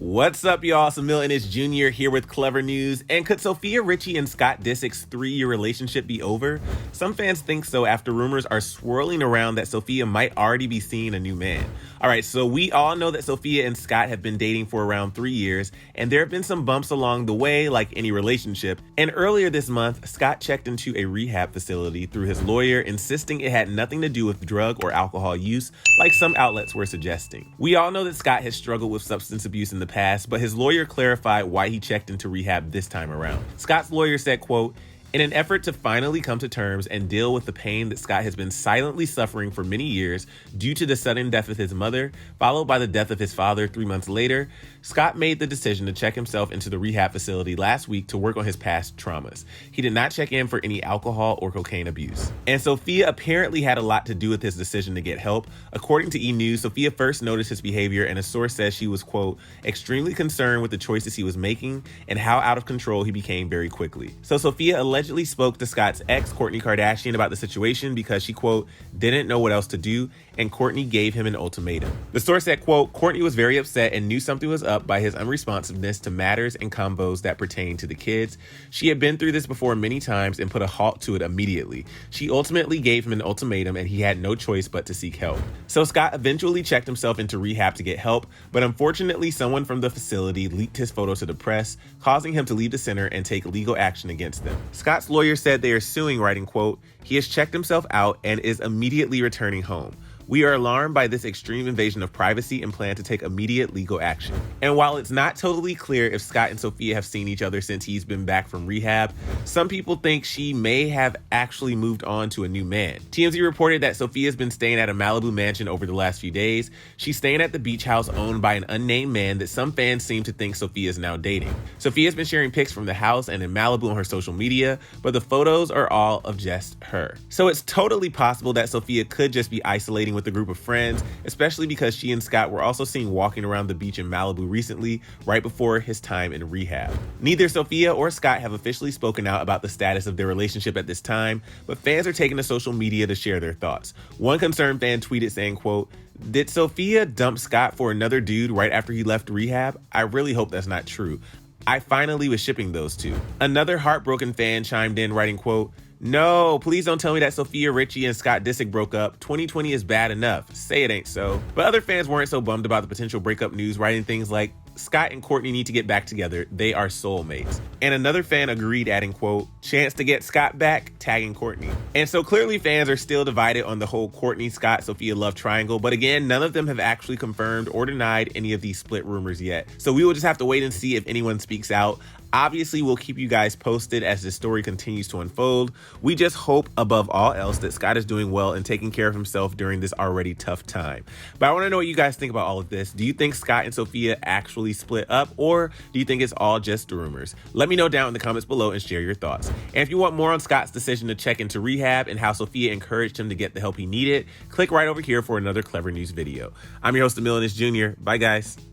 What's up, y'all? It's Emil Ennis Jr. here with Clever News. And could Sofia Richie and Scott Disick's 3-year relationship be over? Some fans think so after rumors are swirling around that Sofia might already be seeing a new man. All right, so we all know that Sofia and Scott have been dating for around 3 years, and there have been some bumps along the way, like any relationship. And earlier this month, Scott checked into a rehab facility through his lawyer, insisting it had nothing to do with drug or alcohol use, like some outlets were suggesting. We all know that Scott has struggled with substance abuse in the past, but his lawyer clarified why he checked into rehab this time around. Scott's lawyer said, quote, "In an effort to finally come to terms and deal with the pain that Scott has been silently suffering for many years due to the sudden death of his mother, followed by the death of his father 3 months later, Scott made the decision to check himself into the rehab facility last week to work on his past traumas. He did not check in for any alcohol or cocaine abuse." And Sofia apparently had a lot to do with his decision to get help. According to E! News, Sofia first noticed his behavior, and a source says she was, quote, "extremely concerned with the choices he was making and how out of control he became very quickly." So Sofia allegedly spoke to Scott's ex, Kourtney Kardashian, about the situation because she, quote, "didn't know what else to do, and Kourtney gave him an ultimatum." The source said, quote, "Kourtney was very upset and knew something was up by his unresponsiveness to matters and combos that pertain to the kids. She had been through this before many times and put a halt to it immediately. She ultimately gave him an ultimatum and he had no choice but to seek help." So Scott eventually checked himself into rehab to get help, but unfortunately someone from the facility leaked his photo to the press, causing him to leave the center and take legal action against them. Scott's lawyer said they are suing, writing, quote, "He has checked himself out and is immediately returning home. We are alarmed by this extreme invasion of privacy and plan to take immediate legal action." And while it's not totally clear if Scott and Sofia have seen each other since he's been back from rehab, some people think she may have actually moved on to a new man. TMZ reported that Sofia's been staying at a Malibu mansion over the last few days. She's staying at the beach house owned by an unnamed man that some fans seem to think Sofia is now dating. Sofia's been sharing pics from the house and in Malibu on her social media, but the photos are all of just her. So it's totally possible that Sofia could just be isolating with a group of friends, especially because she and Scott were also seen walking around the beach in Malibu recently, right before his time in rehab. Neither Sofia or Scott have officially spoken out about the status of their relationship at this time, but fans are taking to social media to share their thoughts. One concerned fan tweeted saying, quote, "Did Sofia dump Scott for another dude right after he left rehab? I really hope that's not true. I finally was shipping those two." Another heartbroken fan chimed in, writing, quote, "No, please don't tell me that Sofia Richie and Scott Disick broke up. 2020 is bad enough. Say it ain't so." But other fans weren't so bummed about the potential breakup news, writing things like, "Scott and Kourtney need to get back together. They are soulmates." And another fan agreed, adding, quote, "Chance to get Scott back," tagging Kourtney. And so clearly fans are still divided on the whole Kourtney, Scott, Sofia love triangle. But again, none of them have actually confirmed or denied any of these split rumors yet. So we will just have to wait and see if anyone speaks out. Obviously, we'll keep you guys posted as this story continues to unfold. We just hope, above all else, that Scott is doing well and taking care of himself during this already tough time. But I want to know what you guys think about all of this. Do you think Scott and Sofia actually split up, or do you think it's all just rumors? Let me know down in the comments below and share your thoughts. And if you want more on Scott's decision to check into rehab and how Sofia encouraged him to get the help he needed, click right over here for another Clever News video. I'm your host, Emil Ennis Jr. Bye, guys.